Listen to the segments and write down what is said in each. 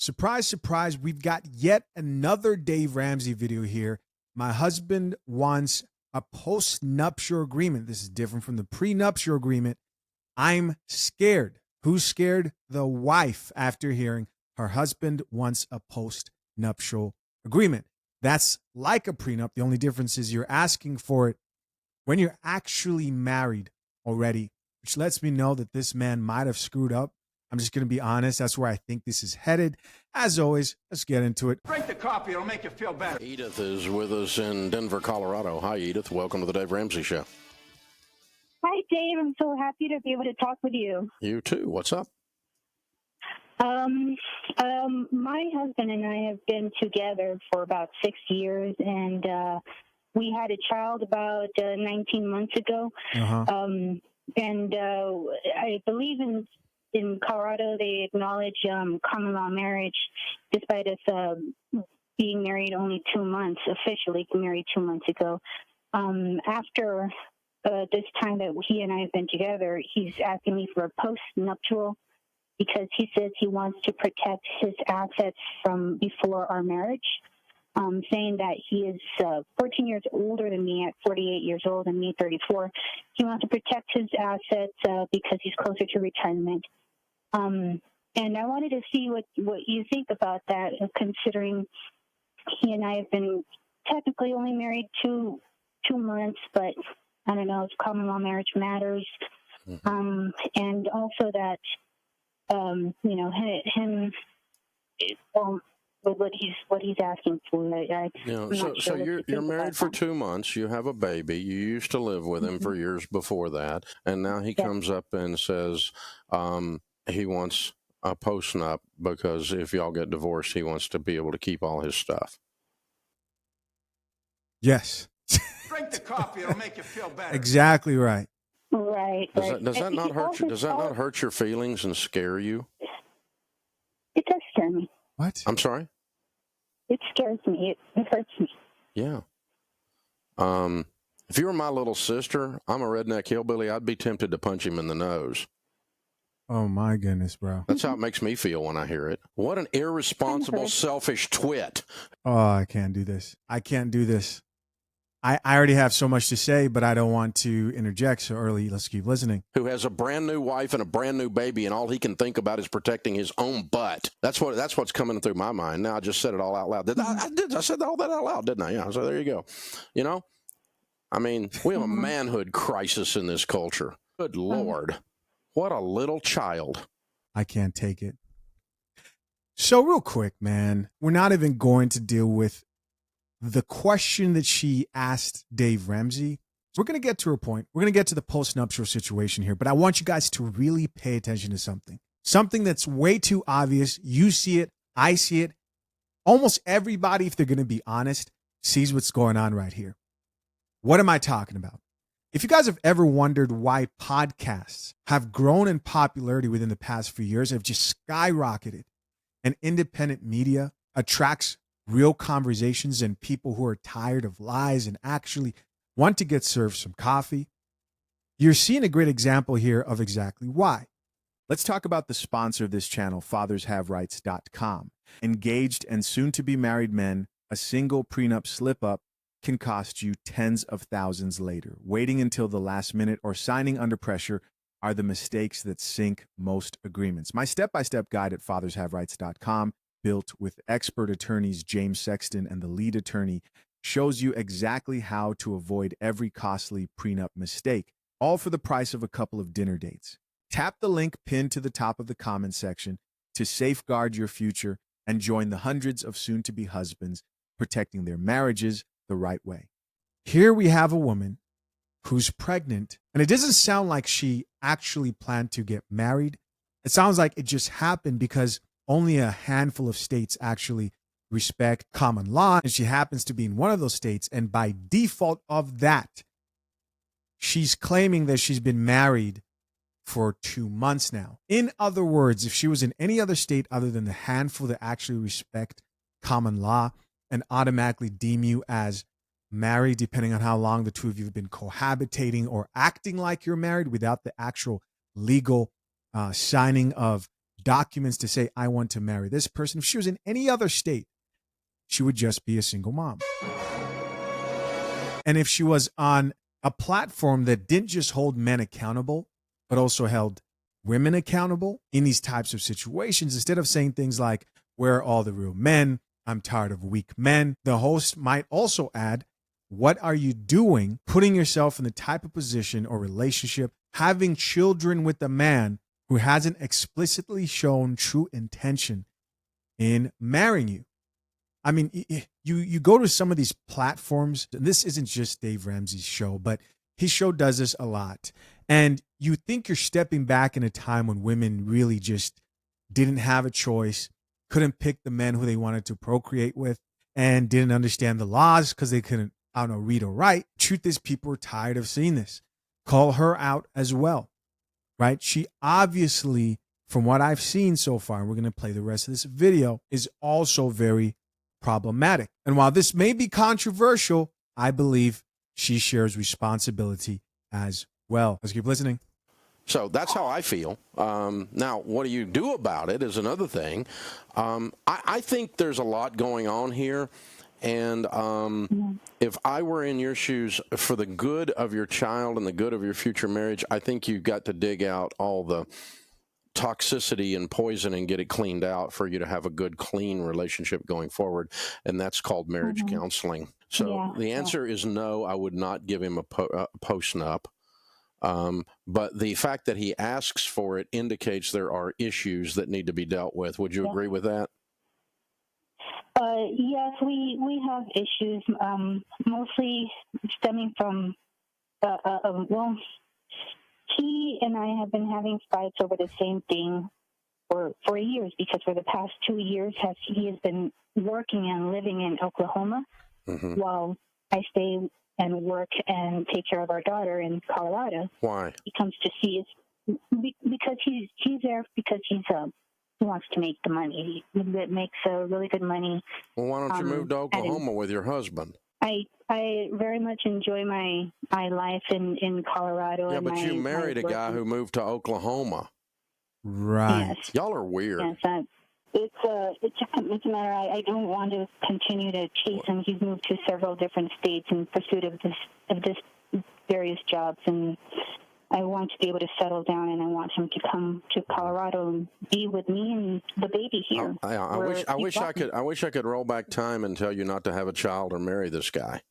Surprise, surprise, we've got yet another Dave Ramsey video here. My husband wants a post-nuptial agreement. This is different from the prenuptial agreement. I'm scared. Who's scared? The wife, after hearing her husband wants a post-nuptial agreement. That's like a prenup. The only difference is you're asking for it when you're actually married already, which lets me know that this man might have screwed up. I'm just going to be honest. That's where I think this is headed. As always, let's get into it. Drink the coffee. It'll make you feel better. Edith is with us in Denver, Colorado. Hi, Edith. Welcome to the Dave Ramsey Show. Hi, Dave. I'm so happy to be able to talk with you. You too. What's up? My husband and I have been together for about 6 years, and we had a child about 19 months ago. I believe in Colorado, they acknowledge common law marriage, despite us being married only 2 months, officially married 2 months ago. After this time that he and I have been together, he's asking me for a post-nuptial because he says he wants to protect his assets from before our marriage, saying that he is 14 years older than me at 48 years old and me 34. He wants to protect his assets because he's closer to retirement. And I wanted to see what you think about that, considering he and I have been technically only married two months, but I don't know if common law marriage matters. And also that, him, with what he's asking for. So you're married for 2 months. You have a baby. You used to live with him for years before that, and now he comes up and says he wants a post-nup because if y'all get divorced, he wants to be able to keep all his stuff. Yes. Drink the coffee. It'll make you feel better. Exactly right. Right. Does that not hurt you? Does that not hurt your feelings and scare you? It does scare me. What? I'm sorry? It scares me. It hurts me. Yeah. If you were my little sister, I'm a redneck hillbilly, I'd be tempted to punch him in the nose. Oh, my goodness, bro. That's how it makes me feel when I hear it. What an irresponsible, selfish twit. Oh, I can't do this. I can't do this. I already have so much to say, but I don't want to interject so early. Let's keep listening. Who has a brand new wife and a brand new baby, and all he can think about is protecting his own butt. That's what's coming through my mind. Now I just said it all out loud. I said all that out loud, didn't I? Yeah. So there you go. You know, I mean, we have a manhood crisis in this culture. Good Lord, what a little child. I can't take it. So real quick, man, we're not even going to deal with the question that she asked Dave Ramsey. So we're going to get to her point. We're going to get to the post-nuptial situation here, but I want you guys to really pay attention to something that's way too obvious. You see it. I see it. Almost everybody, if they're going to be honest, sees what's going on right here. What am I talking about? If you guys have ever wondered why podcasts have grown in popularity within the past few years, have just skyrocketed, and independent media attracts real conversations and people who are tired of lies and actually want to get served some coffee, you're seeing a great example here of exactly why. Let's talk about the sponsor of this channel, fathershaverights.com. Engaged and soon-to-be married men, a single prenup slip-up can cost you tens of thousands later. Waiting until the last minute or signing under pressure are the mistakes that sink most agreements. My step-by-step guide at fathershaverights.com, built with expert attorneys James Sexton and the lead attorney, shows you exactly how to avoid every costly prenup mistake, all for the price of a couple of dinner dates. Tap the link pinned to the top of the comment section to safeguard your future and join the hundreds of soon-to-be husbands protecting their marriages the right way. Here we have a woman who's pregnant, and it doesn't sound like she actually planned to get married. It sounds like it just happened because only a handful of states actually respect common law, and she happens to be in one of those states, and by default of that, she's claiming that she's been married for 2 months now. In other words, if she was in any other state other than the handful that actually respect common law and automatically deem you as married, depending on how long the two of you have been cohabitating or acting like you're married without the actual legal signing of documents to say, I want to marry this person. If she was in any other state, she would just be a single mom. And if she was on a platform that didn't just hold men accountable, but also held women accountable in these types of situations, instead of saying things like, where are all the real men? I'm tired of weak men. The host might also add, what are you doing putting yourself in the type of position or relationship, having children with a man who hasn't explicitly shown true intention in marrying you? I mean, you go to some of these platforms, and this isn't just Dave Ramsey's show, but his show does this a lot. And you think you're stepping back in a time when women really just didn't have a choice, couldn't pick the men who they wanted to procreate with, and didn't understand the laws because they couldn't, I don't know, read or write. Truth is, people are tired of seeing this. Call her out as well, right? She obviously, from what I've seen so far, and we're going to play the rest of this video, is also very problematic. And while this may be controversial, I believe she shares responsibility as well. Let's keep listening. So that's how I feel. Now, what do you do about it is another thing. I think there's a lot going on here. And if I were in your shoes, for the good of your child and the good of your future marriage, I think you've got to dig out all the toxicity and poison and get it cleaned out for you to have a good, clean relationship going forward. And that's called marriage counseling. So the answer is no, I would not give him a postnup. But the fact that he asks for it indicates there are issues that need to be dealt with. Would you agree with that? Yes, we have issues, mostly stemming from, well, he and I have been having fights over the same thing for years, because for the past 2 years he has been working and living in Oklahoma while I stay and work and take care of our daughter in Colorado. Why? He comes to see us because he's there because he wants to make the money. He makes really good money. Well, why don't you move to Oklahoma with your husband? I very much enjoy my life in Colorado. Yeah, but you married a guy who moved to Oklahoma. Right. Yes. Y'all are weird. Yes, it's a matter. I don't want to continue to chase him. He's moved to several different states in pursuit of this various jobs, and I want to be able to settle down, and I want him to come to Colorado and be with me and the baby here. I wish I could roll back time and tell you not to have a child or marry this guy.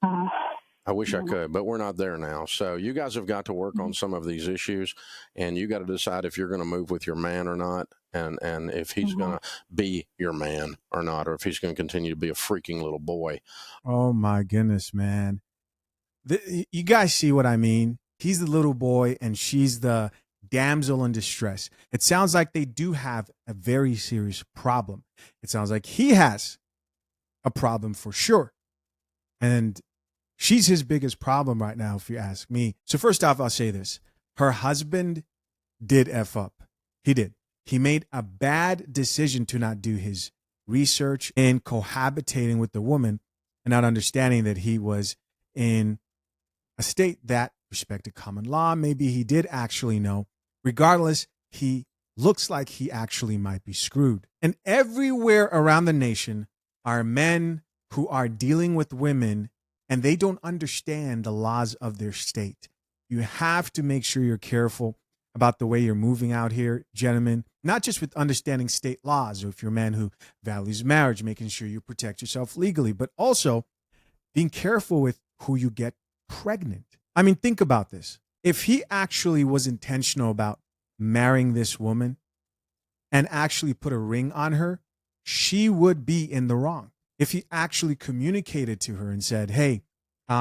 I wish I could, but we're not there now. So you guys have got to work on some of these issues, and you got to decide if you're going to move with your man or not, and if he's going to be your man or not, or if he's going to continue to be a freaking little boy. Oh my goodness, man. You guys see what I mean? He's the little boy and she's the damsel in distress. It sounds like they do have a very serious problem. It sounds like he has a problem for sure. And she's his biggest problem right now, if you ask me. So first off, I'll say this. Her husband did F up. He did. He made a bad decision to not do his research in cohabitating with the woman and not understanding that he was in a state that respected common law. Maybe he did actually know. Regardless, he looks like he actually might be screwed. And everywhere around the nation are men who are dealing with women and they don't understand the laws of their state. You have to make sure you're careful about the way you're moving out here, gentlemen, not just with understanding state laws, or if you're a man who values marriage, making sure you protect yourself legally, but also being careful with who you get pregnant. I mean, think about this. If he actually was intentional about marrying this woman and actually put a ring on her, she would be in the wrong. If he actually communicated to her and said, hey,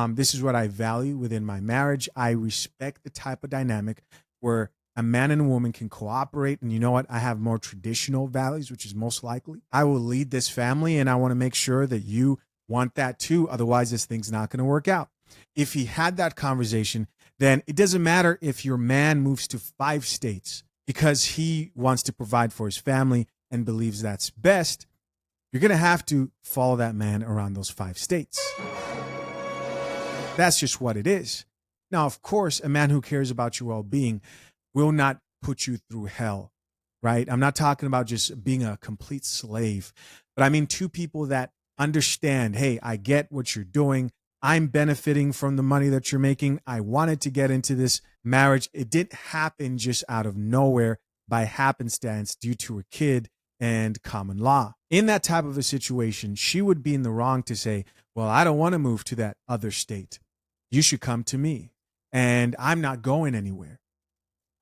this is what I value within my marriage. I respect the type of dynamic where a man and a woman can cooperate. And you know what? I have more traditional values, which is most likely. I will lead this family and I want to make sure that you want that too. Otherwise, this thing's not going to work out. If he had that conversation, then it doesn't matter if your man moves to 5 states because he wants to provide for his family and believes that's best. You're going to have to follow that man around those 5 states. That's just what it is. Now, of course, a man who cares about your well-being will not put you through hell right? I'm not talking about just being a complete slave, but I mean two people that understand, hey, I get what you're doing. I'm benefiting from the money that you're making. I wanted to get into this marriage. It didn't happen just out of nowhere by happenstance due to a kid and common law. In that type of a situation, she would be in the wrong to say, well, I don't want to move to that other state. You should come to me. And I'm not going anywhere.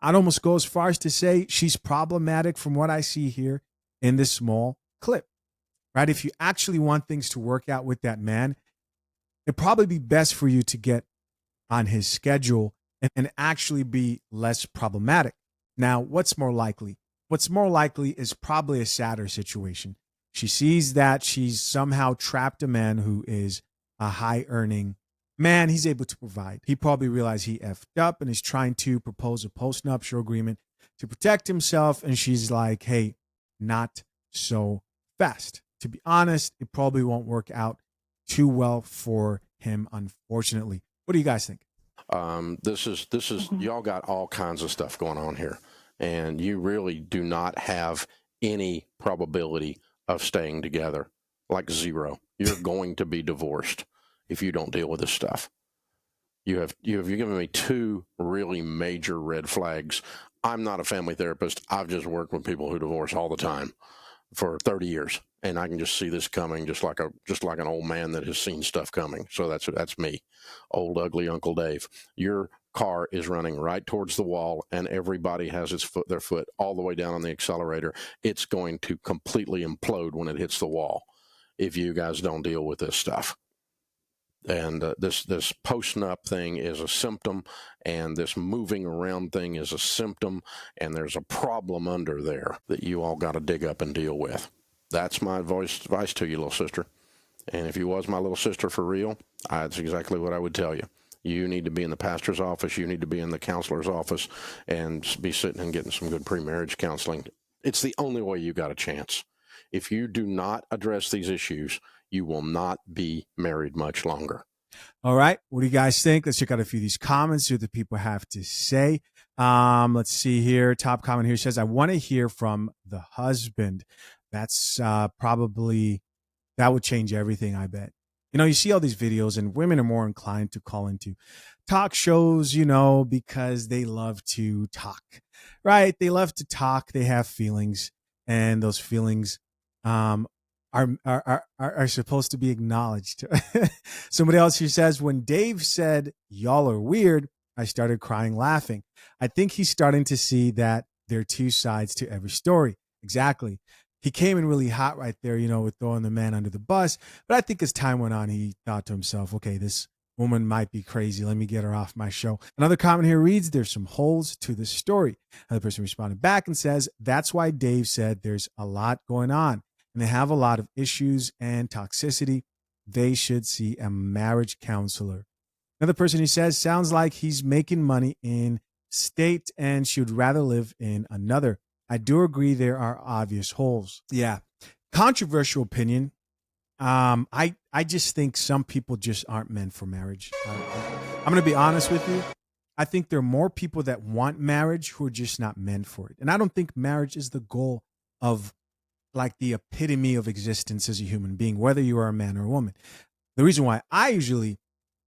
I'd almost go as far as to say she's problematic from what I see here in this small clip, right? If you actually want things to work out with that man, it'd probably be best for you to get on his schedule and actually be less problematic. Now, what's more likely? What's more likely is probably a sadder situation. She sees that she's somehow trapped a man who is a high earning man. He's able to provide. He probably realized he effed up and is trying to propose a postnuptial agreement to protect himself. And she's like, hey, not so fast. To be honest, it probably won't work out too well for him, unfortunately. What do you guys think? This is y'all got all kinds of stuff going on here, and you really do not have any probability of staying together, like zero. You're going to be divorced if you don't deal with this stuff. You've given me two really major red flags. I'm not a family therapist. I've just worked with people who divorce all the time for 30 years, and I can just see this coming, just like an old man that has seen stuff coming. So that's me, old ugly Uncle Dave. Your car is running right towards the wall, and everybody has their foot all the way down on the accelerator. It's going to completely implode when it hits the wall if you guys don't deal with this stuff. And this post-nup thing is a symptom, and this moving around thing is a symptom, and there's a problem under there that you all got to dig up and deal with. That's my advice to you, little sister. And if you was my little sister for real, that's exactly what I would tell you. You need to be in the pastor's office. You need to be in the counselor's office and be sitting and getting some good pre-marriage counseling. It's the only way you got a chance. If you do not address these issues, you will not be married much longer. All right. What do you guys think? Let's check out a few of these comments, see what the people have to say. Let's see here. Top comment here says, I want to hear from the husband. That's probably, that would change everything, I bet. You know, you see all these videos and women are more inclined to call into talk shows, you know, because they love to talk, right? They love to talk. They have feelings, and those feelings are supposed to be acknowledged. Somebody else here says, when Dave said, y'all are weird, I started crying laughing. I think he's starting to see that there are two sides to every story. Exactly. He came in really hot right there, you know, with throwing the man under the bus. But I think as time went on, he thought to himself, okay, this woman might be crazy. Let me get her off my show. Another comment here reads, there's some holes to the story. Another person responded back and says, that's why Dave said there's a lot going on, and they have a lot of issues and toxicity. They should see a marriage counselor. Another person, he says, sounds like he's making money in state and she would rather live in another. I do agree there are obvious holes. Yeah. Controversial opinion. I just think some people just aren't meant for marriage. I'm going to be honest with you. I think there are more people that want marriage who are just not meant for it. And I don't think marriage is the goal of, like, the epitome of existence as a human being, whether you are a man or a woman. The reason why I usually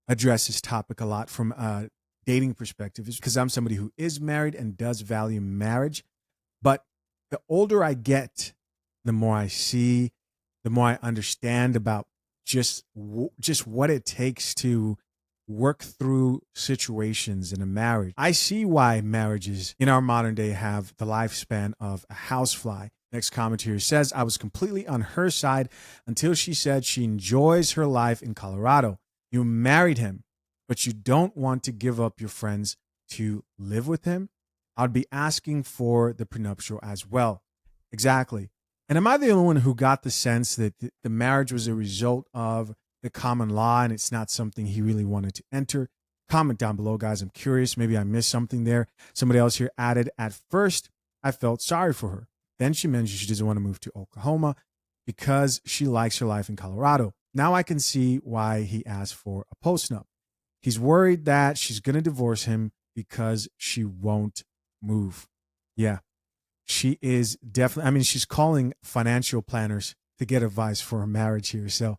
address this topic a lot from a dating perspective is because I'm somebody who is married and does value marriage. But the older I get, the more I see, the more I understand about just what it takes to work through situations in a marriage. I see why marriages in our modern day have the lifespan of a housefly. Next comment here says, I was completely on her side until she said she enjoys her life in Colorado. You married him, but you don't want to give up your friends to live with him. I'd be asking for the prenuptial as well. Exactly. And am I the only one who got the sense that the marriage was a result of the common law and it's not something he really wanted to enter? Comment down below, guys. I'm curious. Maybe I missed something there. Somebody else here added, at first, I felt sorry for her. Then she mentioned she doesn't want to move to Oklahoma because she likes her life in Colorado. Now I can see why he asked for a postnup. He's worried that she's going to divorce him because she won't move. Yeah. she is definitely, I mean, she's calling financial planners to get advice for her marriage here. So,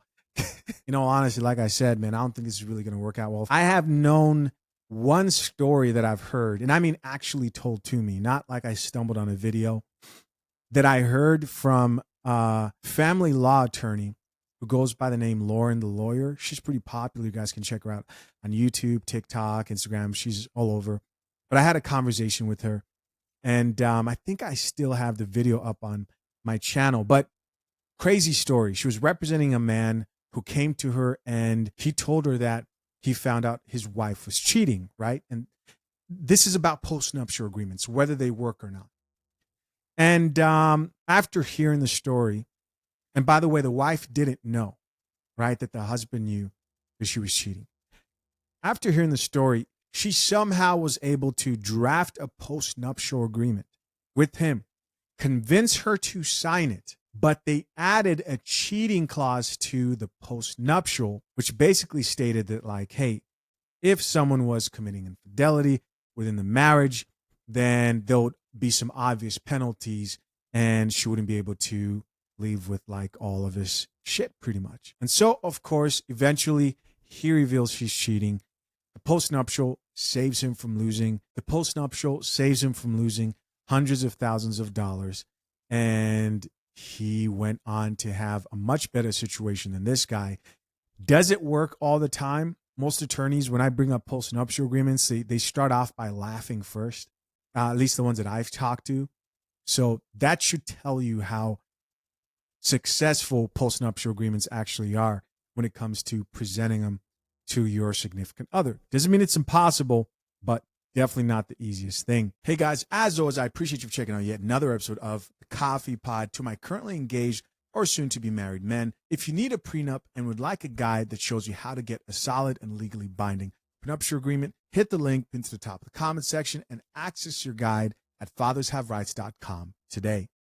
honestly, like I said, man, I don't think this is really going to work out well. I have known one story that I've heard, and I mean actually told to me, not like I stumbled on a video, that I heard from a family law attorney who goes by the name Lauren the Lawyer. She's pretty popular. You guys can check her out on YouTube, TikTok, Instagram. She's all over. But I had a conversation with her, and I think I still have the video up on my channel. But crazy story. She was representing a man who came to her, and he told her that he found out his wife was cheating, right? And this is about postnuptial agreements, whether they work or not. And after hearing the story, and by the way, the wife didn't know, right, that the husband knew that she was cheating. After hearing the story, she somehow was able to draft a postnuptial agreement with him, convince her to sign it, but they added a cheating clause to the postnuptial, which basically stated that, like, hey, if someone was committing infidelity within the marriage, then there would be some obvious penalties, and she wouldn't be able to leave with like all of his shit pretty much. And so, of course, eventually he reveals she's cheating. The postnuptial saves him from losing. The postnuptial saves him from losing hundreds of thousands of dollars. And he went on to have a much better situation than this guy. Does it work all the time? Most attorneys, when I bring up postnuptial agreements, they start off by laughing first, at least the ones that I've talked to. So that should tell you how successful postnuptial agreements actually are when it comes to presenting them to your significant other. Doesn't mean it's impossible, but definitely not the easiest thing. Hey guys, as always, I appreciate you for checking out yet another episode of The Coffee Pod. To my currently engaged or soon to be married men, if you need a prenup and would like a guide that shows you how to get a solid and legally binding prenuptial agreement, hit the link pinned to the top of the comment section and access your guide at fathershaverights.com today.